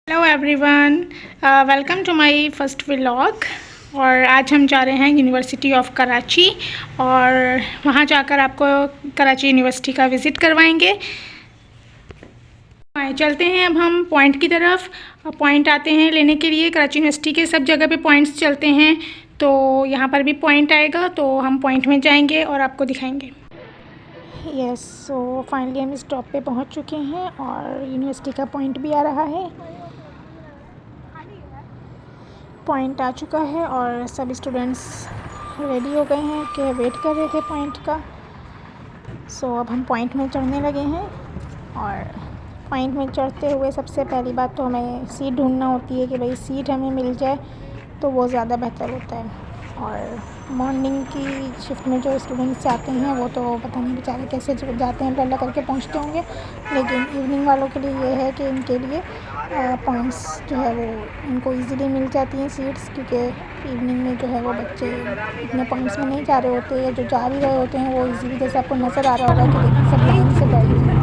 Hello everyone, welcome to my first vlog. और आज हम जा रहे हैं यूनिवर्सिटी ऑफ कराची और वहाँ जाकर आपको कराची यूनिवर्सिटी का विज़िट करवाएंगे। आए चलते हैं अब हम पॉइंट की तरफ। पॉइंट आते हैं लेने के लिए कराची यूनिवर्सिटी के, सब जगह पे पॉइंट्स चलते हैं, तो यहाँ पर भी पॉइंट आएगा तो हम पॉइंट में जाएंगे और आपको दिखाएंगे। यस, सो फाइनली हम स्टॉप पे पहुँच चुके हैं और यूनिवर्सिटी का पॉइंट भी आ रहा है। पॉइंट आ चुका है और सब स्टूडेंट्स रेडी हो गए हैं कि वेट कर रहे थे पॉइंट का। सो अब हम पॉइंट में चढ़ने लगे हैं और पॉइंट में चढ़ते हुए सबसे पहली बात तो हमें सीट ढूंढना होती है कि भाई सीट हमें मिल जाए तो वो ज़्यादा बेहतर होता है। और मॉर्निंग की शिफ्ट में जो स्टूडेंट्स जाते हैं वो तो पता नहीं बेचारे कैसे जाते हैं, अल्लाह करके पहुंचते होंगे, लेकिन इवनिंग वालों के लिए ये है कि इनके लिए पॉइंट्स जो है वो उनको इजीली मिल जाती हैं सीट्स, क्योंकि इवनिंग में जो है वो बच्चे इतने पॉइंट्स में नहीं जा रहे होते या जो जा भी रहे होते हैं वो इजीली, जैसे आपको नज़र आ रहा होगा कि देखिए सब लाइन से बैठे हैं।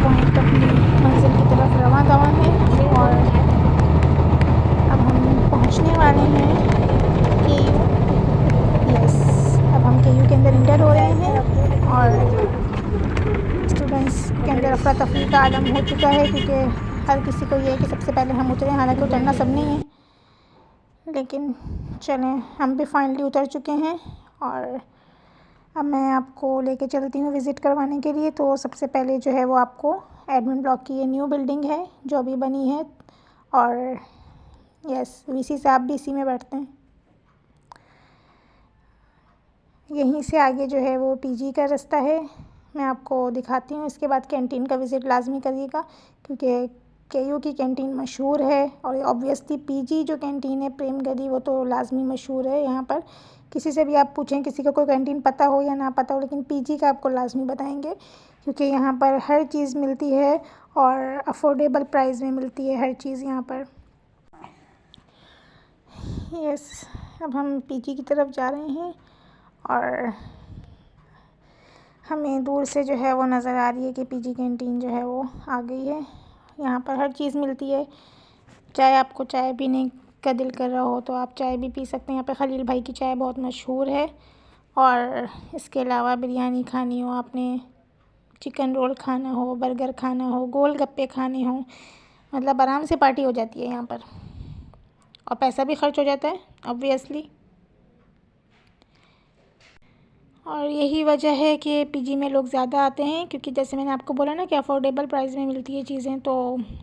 पॉइंट अपनी मंजिल की तरफ रवां दवा है और अब हम पहुंचने वाले हैं केयू। यस, अब हम केयू के अंदर इंटर हो रहे हैं और स्टूडेंट्स के अंदर अफरा तफरी का आलम हो चुका है, क्योंकि हर किसी को ये है कि सबसे पहले हम उतरें। हालांकि उतरना सब नहीं है, लेकिन चलें हम भी फाइनली उतर चुके हैं और अब मैं आपको लेके चलती हूँ विज़िट करवाने के लिए। तो सबसे पहले जो है वो आपको एडमिन ब्लॉक की ये न्यू बिल्डिंग है जो अभी बनी है, और यस वीसी साहब भी इसी में बैठते हैं। यहीं से आगे जो है वो पीजी का रास्ता है, मैं आपको दिखाती हूँ। इसके बाद कैंटीन का विज़िट लाजमी करिएगा, क्योंकि केयू की कैंटीन मशहूर है और ऑब्वियसली पीजी जो कैंटीन है प्रेम गली वो तो लाजमी मशहूर है। यहाँ पर किसी से भी आप पूछें, किसी को कोई कैंटीन पता हो या ना पता हो, लेकिन पीजी का आपको लाजमी बताएंगे, क्योंकि यहाँ पर हर चीज़ मिलती है और अफोर्डेबल प्राइस में मिलती है हर चीज़ यहाँ पर। यस, अब हम पीजी की तरफ जा रहे हैं और हमें दूर से जो है वो नज़र आ रही है कि पीजी कैंटीन जो है वो आ गई है। यहाँ पर हर चीज़ मिलती है, चाहे आपको चाय पीने का दिल कर रहा हो तो आप चाय भी पी सकते हैं। यहाँ पे खलील भाई की चाय बहुत मशहूर है, और इसके अलावा बिरयानी खानी हो आपने, चिकन रोल खाना हो, बर्गर खाना हो, गोल गप्पे खाने हो, मतलब आराम से पार्टी हो जाती है यहाँ पर, और पैसा भी खर्च हो जाता है ऑब्वियसली। और यही वजह है कि पीजी में लोग ज़्यादा आते हैं, क्योंकि जैसे मैंने आपको बोला ना कि अफोर्डेबल प्राइस में मिलती है चीज़ें। तो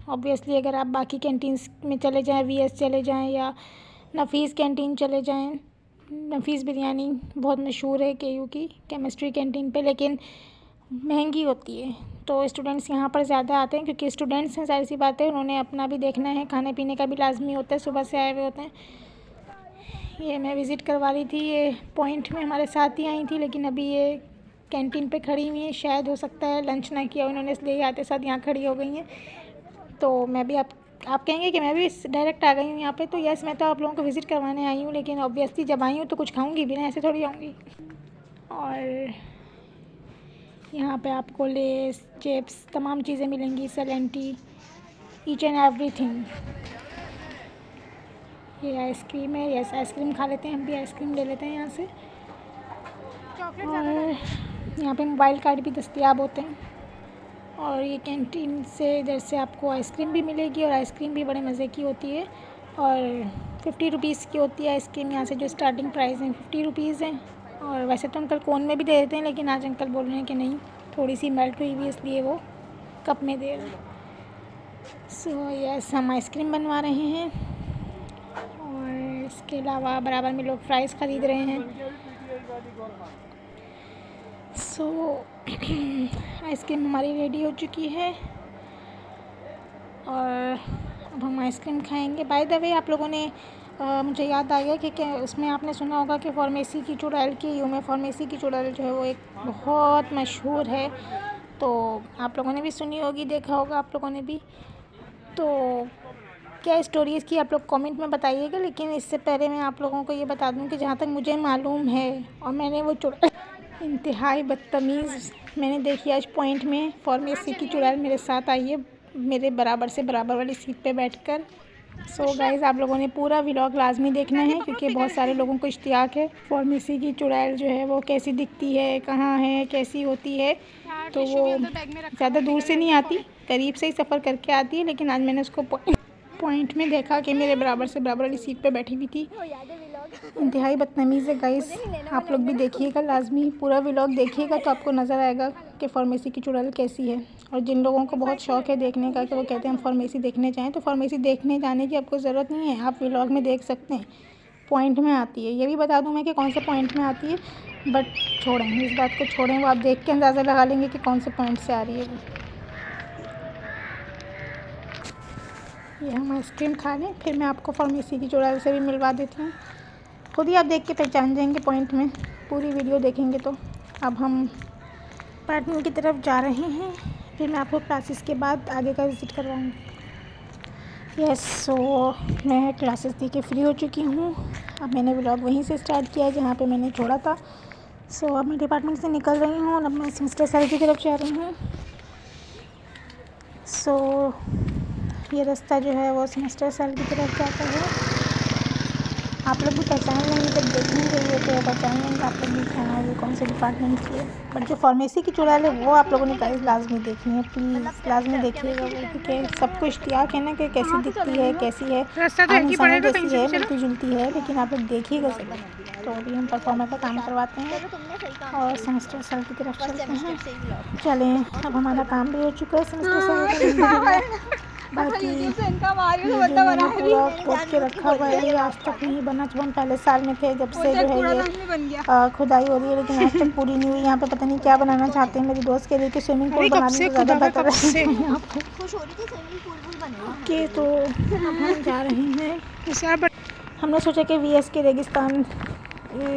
ऑब्वियसली अगर आप बाकी कैंटीन्स में चले जाएं, वीएस चले जाएं या नफ़ीस कैंटीन चले जाएं, नफ़ीस बिरयानी बहुत मशहूर है केयू की केमिस्ट्री कैंटीन पे, लेकिन महंगी होती है। तो स्टूडेंट्स यहाँ पर ज़्यादा आते हैं, क्योंकि स्टूडेंट्स हैं, सारी सी बातें उन्होंने अपना भी देखना है, खाने पीने का भी लाजमी होता है, सुबह से आए हुए होते हैं। ये मैं विज़िट करवा रही थी, ये पॉइंट में हमारे साथ ही आई थी, लेकिन अभी ये कैंटीन पे खड़ी हुई हैं। शायद हो सकता है लंच ना किया उन्होंने, इसलिए आते साथ यहाँ खड़ी हो गई हैं। तो मैं भी आप कहेंगे कि मैं भी डायरेक्ट आ गई हूँ यहाँ पे, तो यस मैं तो आप लोगों को विज़िट करवाने आई हूँ, लेकिन ऑब्वियसली जब आई हूँ तो कुछ खाऊँगी भी ना, ऐसे थोड़ी आऊँगी। और यहाँ पे आपको लेस, चिप्स, तमाम चीज़ें मिलेंगी, सैलेंटी, ईच एंड एवरीथिंग। ये आइसक्रीम है, यस आइसक्रीम खा लेते हैं, हम भी आइसक्रीम ले लेते हैं यहाँ से। और यहाँ पे मोबाइल कार्ड भी दस्तयाब होते हैं। और ये कैंटीन से इधर से आपको आइसक्रीम भी मिलेगी, और आइसक्रीम भी बड़े मज़े की होती है, और 50 रुपीज़ की होती है आइसक्रीम। यहाँ से जो स्टार्टिंग प्राइस है 50 रुपीज़ है। और वैसे तो अंकल कोन में भी दे देते हैं, लेकिन आज अंकल बोल रहे हैं कि नहीं, थोड़ी सी मेल्ट हुई हुई, इसलिए वो कप में दे रहे हैं। सो यस, हम आइसक्रीम बनवा रहे हैं, और इसके अलावा बराबर में लोग फ्राइज़ ख़रीद रहे हैं। सो आइसक्रीम हमारी रेडी हो चुकी है और अब हम आइसक्रीम खाएंगे। बाय द वे आप लोगों ने मुझे याद आ गया कि क्या उसमें आपने सुना होगा कि फार्मेसी की चुड़ैल की यूँ में फार्मेसी की चुड़ैल जो है वो एक बहुत मशहूर है। तो आप लोगों ने भी सुनी होगी, देखा होगा आप लोगों ने भी। तो क्या स्टोरी है इसकी आप लोग कमेंट में बताइएगा, लेकिन इससे पहले मैं आप लोगों को ये बता दूं कि जहाँ तक मुझे मालूम है, और मैंने वो चुड़ैल इंतहाई बदतमीज़ मैंने देखी आज पॉइंट में, फार्मेसी की चुड़ैल मेरे साथ आई है। मेरे बराबर से बराबर वाली सीट पे बैठकर। सो गाइज़, आप लोगों ने पूरा व्लॉग लाजमी देखना है क्योंकि बहुत सारे लोगों को इश्तियाक है फार्मेसी की चुड़ैल जो है वो कैसी दिखती है, कहाँ है, कैसी होती है। तो वो ज़्यादा दूर से नहीं आती, करीब से ही सफ़र करके आती है। लेकिन आज मैंने उसको पॉइंट में देखा कि मेरे बराबर से बराबर वाली सीट पे बैठी हुई थी। इंतहाई बदतमीज़ है गाइस। आप लोग भी देखिएगा, लाजमी पूरा व्लॉग देखिएगा तो आपको नज़र आएगा कि फार्मेसी की चुड़ैल कैसी है। और जिन लोगों को बहुत शौक़ है देखने का कि वो कहते हैं हम फार्मेसी देखने जाएँ, तो फार्मेसी देखने जाने की आपको ज़रूरत नहीं है, आप व्लॉग में देख सकते हैं, पॉइंट में आती है। ये भी बता दूँ मैं कि कौन से पॉइंट में आती है, बट छोड़ें इस बात को, छोड़ें, वो आप देख के अंदाज़ा लगा लेंगे कि कौन से पॉइंट से आ रही है वो। ये हम आइसक्रीम खा लें, फिर मैं आपको फार्मेसी की चुड़ैल से भी मिलवा देती हूँ। खुद ही आप देख के पहचान जाएंगे पॉइंट में, पूरी वीडियो देखेंगे तो। अब हम अपार्टमेंट की तरफ जा रहे हैं, फिर मैं आपको क्लासेस के बाद आगे का विज़िट करवाऊँगी। यस, सो मैं क्लासेस दे के फ्री हो चुकी हूँ। अब मैंने व्लॉग वहीं से स्टार्ट किया है जहाँ पे मैंने छोड़ा था। सो अब मैं डिपार्टमेंट से निकल रही हूँ और अब मैं सेमेस्टर सेल की तरफ जा रही हूँ। सो ये रास्ता जो है वो सेमेस्टर सेल की तरफ जाता है। आप लोग भी पहचान लेंगे, जब देखेंगे ये तो पहचान लेंगे आप लोग भी हाँ ये कौन से डिपार्टमेंट की है। बट जो फार्मेसी की चुड़ैल है वो आप लोगों ने गाइस लाजमी देखनी है, प्लीज़ लाजमी देखिएगा वो, क्योंकि सबको इश्तियाक है ना कि कैसी दिखती है, कैसी है, आम इंसानों जैसी है, मिलती जुलती है, लेकिन आप लोग देखिएगा सही। तो अभी हम परफॉर्मर का काम करवाते हैं और सेमेस्टर सेल की तरफ चलते हैं। चलें, अब हमारा काम भी हो चुका है सेमेस्टर सेल का। बाकी मैंने पूरा खोद के रखा हुआ है, ये आज तक नहीं बना। जब हम पहले साल में थे जब से जो है ये खुदाई हो रही है, लेकिन आज तक पूरी नहीं हुई। यहाँ पे पता नहीं क्या बनाना चाहते हैं। मेरी दोस्त कह रही है कि स्विमिंग पूल बना दें तो ज़्यादा बेहतर है यहाँ पे। ओके, तो अब हम जा रहे हैं। हमने सोचा कि VS के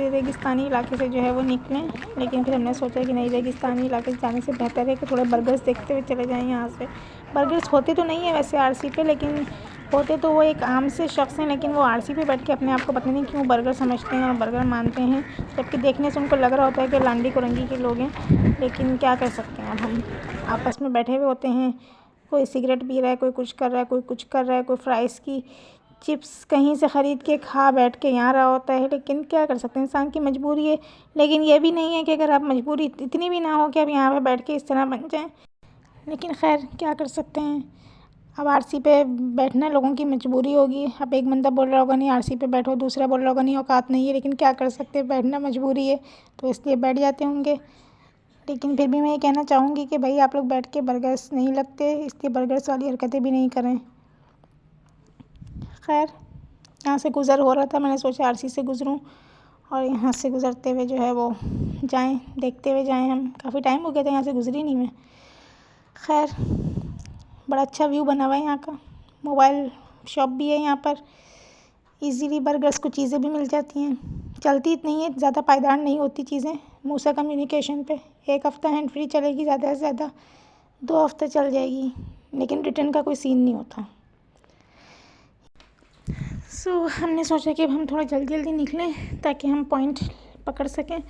रेगिस्तानी इलाके से जो है वो निकलें, लेकिन फिर हमने सोचा कि नहीं, रेगिस्तानी इलाके से जाने से बेहतर है कि थोड़े बर्गर्स देखते हुए चले जाएं यहाँ से। बर्गर्स होते तो नहीं है वैसे RC पे, लेकिन होते तो वो एक आम से शख्स हैं, लेकिन वो RC पे बैठ के अपने आप को पता नहीं क्यों बर्गर समझते हैं और बर्गर मानते हैं, जबकि देखने से उनको लग रहा होता है कि लांडी कुरंगी के लोग हैं। लेकिन क्या कर सकते हैं, अब हम आपस में बैठे हुए होते हैं, कोई सिगरेट पी रहा है, कोई कुछ कर रहा है, कोई कुछ कर रहा है, कोई फ्राइज़ की चिप्स कहीं से ख़रीद के खा बैठ के यहाँ रहा होता है। लेकिन क्या कर सकते हैं, इंसान की मजबूरी है। लेकिन ये भी नहीं है कि अगर आप मजबूरी इतनी भी ना हो कि आप यहाँ पे बैठ के इस तरह बन जाएं, लेकिन खैर क्या कर सकते हैं। अब RC पे बैठना लोगों की मजबूरी होगी। अब एक बंदा बोल रहा होगा नहीं RC पे बैठो, दूसरा बोल रहा होगा नहीं औकात नहीं है, लेकिन क्या कर सकते हैं, बैठना मजबूरी है तो इसलिए बैठ जाते होंगे। लेकिन फिर भी मैं ये कहना चाहूँगी कि भाई आप लोग बैठ के बर्गर्स नहीं लगते, इसलिए बर्गर्स वाली हरकतें भी नहीं करें। खैर, यहाँ से गुज़र हो रहा था, मैंने सोचा RC से गुज़रूँ और यहाँ से गुज़रते हुए जो है वो जाएं, देखते हुए जाएं। हम काफ़ी टाइम हो गया था यहाँ से गुज़री नहीं मैं। खैर, बड़ा अच्छा व्यू बना हुआ है यहाँ का। मोबाइल शॉप भी है यहाँ पर, इजीली बर्गर्स को चीज़ें भी मिल जाती हैं। चलती इतनी है, ज़्यादा पायदार नहीं होती चीज़ें। मूसा कम्युनिकेशन पे 1 हफ़्ता हैंड फ्री चलेगी, ज़्यादा से ज़्यादा 2 हफ़्ते चल जाएगी, लेकिन रिटर्न का कोई सीन नहीं होता। सो हमने सोचा कि अब हम थोड़ा जल्दी निकलें ताकि हम पॉइंट पकड़ सकें।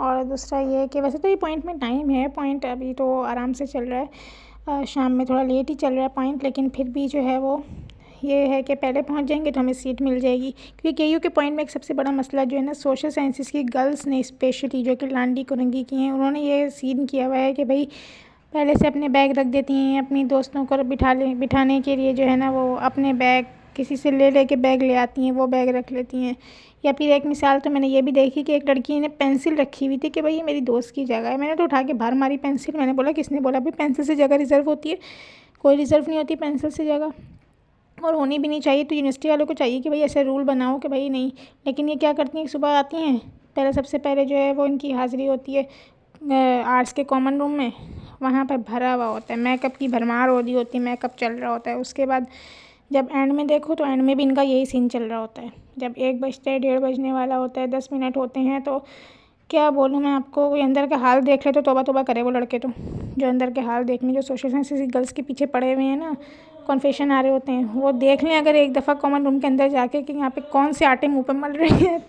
और दूसरा ये है कि वैसे तो ये पॉइंट में टाइम है, पॉइंट अभी तो आराम से चल रहा है, शाम में थोड़ा लेट ही चल रहा है पॉइंट, लेकिन फिर भी जो है वो ये है कि पहले पहुंच जाएंगे तो हमें सीट मिल जाएगी। क्योंकि KU के पॉइंट में एक सबसे बड़ा मसला जो है ना, सोशल साइंसेस की गर्ल्स ने स्पेशली जो कि लांडी कुरंगी की हैं, उन्होंने ये सीन किया हुआ है कि भाई पहले से अपने बैग रख देती हैं, अपनी दोस्तों को बिठाने के लिए जो है ना वो अपने बैग किसी से ले के बैग ले आती हैं, वो बैग रख लेती हैं। या फिर एक मिसाल तो मैंने ये भी देखी कि एक लड़की ने पेंसिल रखी हुई थी कि भाई ये मेरी दोस्त की जगह है। मैंने तो उठा के बाहर मारी पेंसिल। मैंने बोला, किसने बोला भाई पेंसिल से जगह रिज़र्व होती है? कोई रिज़र्व नहीं होती पेंसिल से जगह, और होनी भी नहीं चाहिए। तो यूनिवर्सिटी वालों को चाहिए कि भाई ऐसे रूल बनाओ कि भाई नहीं। लेकिन ये क्या करती हैं, सुबह आती हैं, पहले सबसे पहले जो है वो इनकी हाज़िरी होती है आर्ट्स के कॉमन रूम में, वहाँ पर भरा हुआ होता है, मेकअप की भरमार हो रही होती है, मेकअप चल रहा होता है। उसके बाद जब एंड में देखो तो एंड में भी इनका यही सीन चल रहा होता है। जब 1 बजते 1:30 बजने वाला होता है, 10 मिनट होते हैं, तो क्या बोलूँ मैं आपको, कोई अंदर का हाल देख ले तो तौबा तौबा करे वो लड़के। तो जो अंदर के हाल देखने, जो सोशल साइंसेस की गर्ल्स के पीछे पड़े हुए हैं ना, कन्फेशन आ रहे होते हैं, वो देख लें अगर एक दफ़ा कॉमन रूम के अंदर जाके कि यहाँ पे कौन से आटे मुँह पे मल रहे हैं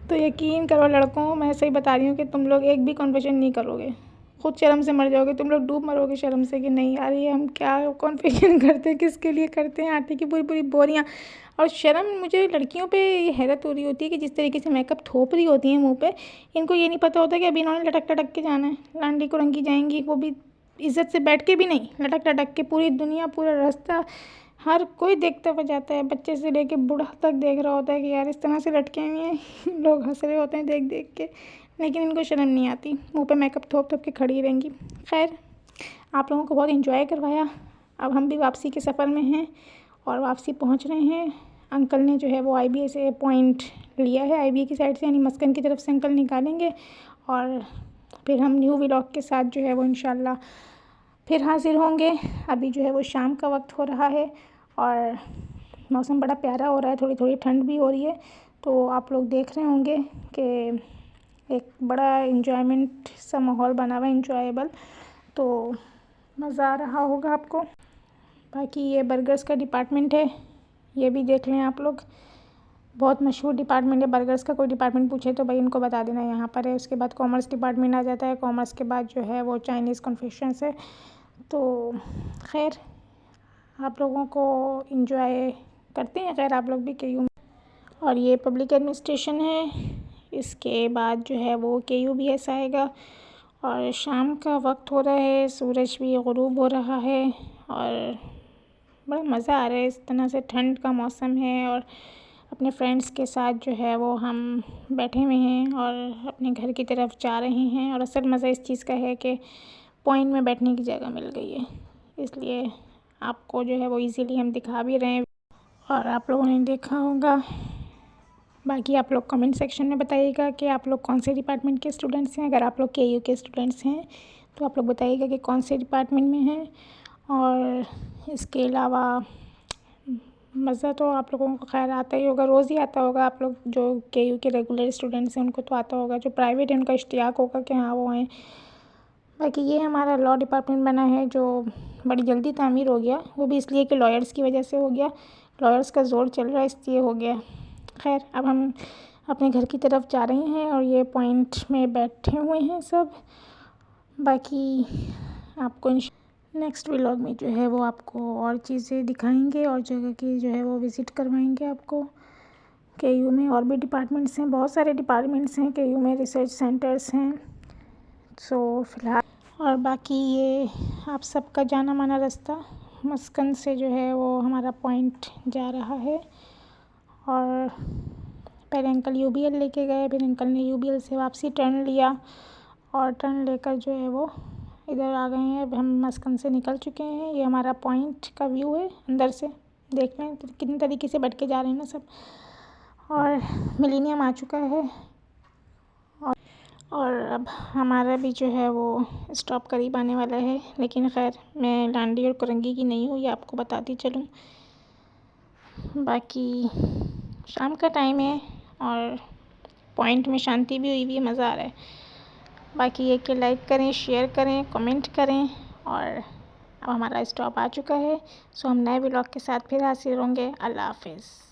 तो यकीन करो लड़कों, मैं सही बता रही हूँ कि तुम लोग एक भी कन्फेशन नहीं करोगे। खुद शर्म से मर जाओगे, तुम लोग डूब मरोगे शर्म से कि नहीं यार ये हम क्या कॉन्फ़िगरेशन करते हैं, किसके लिए करते हैं, आटे की पूरी पूरी बोरियाँ। और शर्म मुझे लड़कियों पे ये हैरत हो रही होती है कि जिस तरीके से मेकअप थोप रही होती हैं मुंह पे, इनको ये नहीं पता होता कि अभी इन्होंने लटक लटक के जाना है, लांडी को रंगी जाएंगी, वो भी इज़्ज़त से बैठ के भी नहीं, लटक लटक के। पूरी दुनिया, पूरा रास्ता, हर कोई देखता हुआ जाता है, बच्चे से लेके बूढ़ा तक देख रहा होता है कि यार इस तरह से लटके हुए हैं लोग हंस रहे होते हैं देख देख के, लेकिन इनको शर्म नहीं आती, मुंह पे मेकअप थोप थोप के खड़ी रहेंगी। खैर, आप लोगों को बहुत एंजॉय करवाया। अब हम भी वापसी के सफ़र में हैं और वापसी पहुंच रहे हैं। अंकल ने जो है वो IBA से पॉइंट लिया है, IBA की साइड से, यानी मस्कन की तरफ से अंकल निकालेंगे और फिर हम न्यू व्लॉग के साथ जो है वो इंशाल्लाह फिर हाजिर होंगे। अभी जो है वो शाम का वक्त हो रहा है और मौसम बड़ा प्यारा हो रहा है, थोड़ी थोड़ी ठंड भी हो रही है, तो आप लोग देख रहे होंगे कि एक बड़ा इन्जॉयमेंट सा माहौल बना हुआ है, इंजॉयबल, तो मज़ा आ रहा होगा आपको। बाकी ये बर्गर्स का डिपार्टमेंट है, ये भी देख लें आप लोग, बहुत मशहूर डिपार्टमेंट है बर्गर्स का। कोई डिपार्टमेंट पूछे तो भाई उनको बता देना यहाँ पर है। उसके बाद कॉमर्स डिपार्टमेंट आ जाता है, कॉमर्स के बाद जो है वो चाइनीज़ कन्फेक्शंस है। तो खैर, आप लोगों को इंजॉय करते हैं खैर आप लोग भी KU में। और ये पब्लिक एडमिनिस्ट्रेशन है, इसके बाद जो है वो KUBS आएगा और शाम का वक्त हो रहा है, सूरज भी ग़ुरूब हो रहा है और बड़ा मज़ा आ रहा है। इस तरह से ठंड का मौसम है और अपने फ्रेंड्स के साथ जो है वो हम बैठे हुए हैं और अपने घर की तरफ जा रहे हैं। और असल मज़ा इस चीज़ का है कि पॉइंट में बैठने की जगह मिल गई है, इसलिए आपको जो है वो इजीली हम दिखा भी रहे हैं और आप लोगों ने देखा होगा। बाकी आप लोग कमेंट सेक्शन में बताइएगा कि आप लोग कौन से डिपार्टमेंट के स्टूडेंट्स हैं। अगर आप लोग KU के स्टूडेंट्स हैं तो आप लोग बताइएगा कि कौन से डिपार्टमेंट में हैं। और इसके अलावा मज़ा तो आप लोगों को खैर आता ही होगा, रोज़ ही आता होगा। आप लोग जो KU के रेगुलर स्टूडेंट्स हैं उनको तो आता होगा, जो प्राइवेट है उनका इश्तियाक होगा कि हाँ वो आएँ। बाकी ये हमारा लॉ डिपार्टमेंट बना है जो बड़ी जल्दी तामीर हो गया, वो भी इसलिए कि लॉयर्स की वजह से हो गया, लॉयर्स का ज़ोर चल रहा है इसलिए हो गया। खैर, अब हम अपने घर की तरफ जा रहे हैं और ये पॉइंट में बैठे हुए हैं सब। बाकी आपको नेक्स्ट व्लॉग में जो है वो आपको और चीज़ें दिखाएंगे और जगह की जो है वो विज़िट करवाएंगे आपको। KU में और भी डिपार्टमेंट्स हैं, बहुत सारे डिपार्टमेंट्स हैं KU में, रिसर्च सेंटर्स हैं। सो फ़िलहाल और बाकी ये आप सबका जाना माना रास्ता मस्कन से जो है वो हमारा पॉइंट जा रहा है। और पहले अंकल UBL लेके गए, फिर अंकल ने UBL से वापसी टर्न लिया और टर्न लेकर जो है वो इधर आ गए हैं। अब हम मस्कन से निकल चुके हैं। ये हमारा पॉइंट का व्यू है, अंदर से देख लें कितनी तरीके से बैठ के जा रहे हैं ना सब। और मिलेनियम आ चुका है और अब हमारा भी जो है वो स्टॉप करीब आने वाला है। लेकिन खैर, मैं लांडी और कुरंगी की नहीं हूँ, ये आपको बताती चलूँ। बाकी शाम का टाइम है और पॉइंट में शांति भी हुई है, मज़ा आ रहा है। बाकी ये कि लाइक करें, शेयर करें, कमेंट करें। और अब हमारा स्टॉप आ चुका है, सो हम नए व्लॉग के साथ फिर हाजिर होंगे। अल्लाह हाफिज़।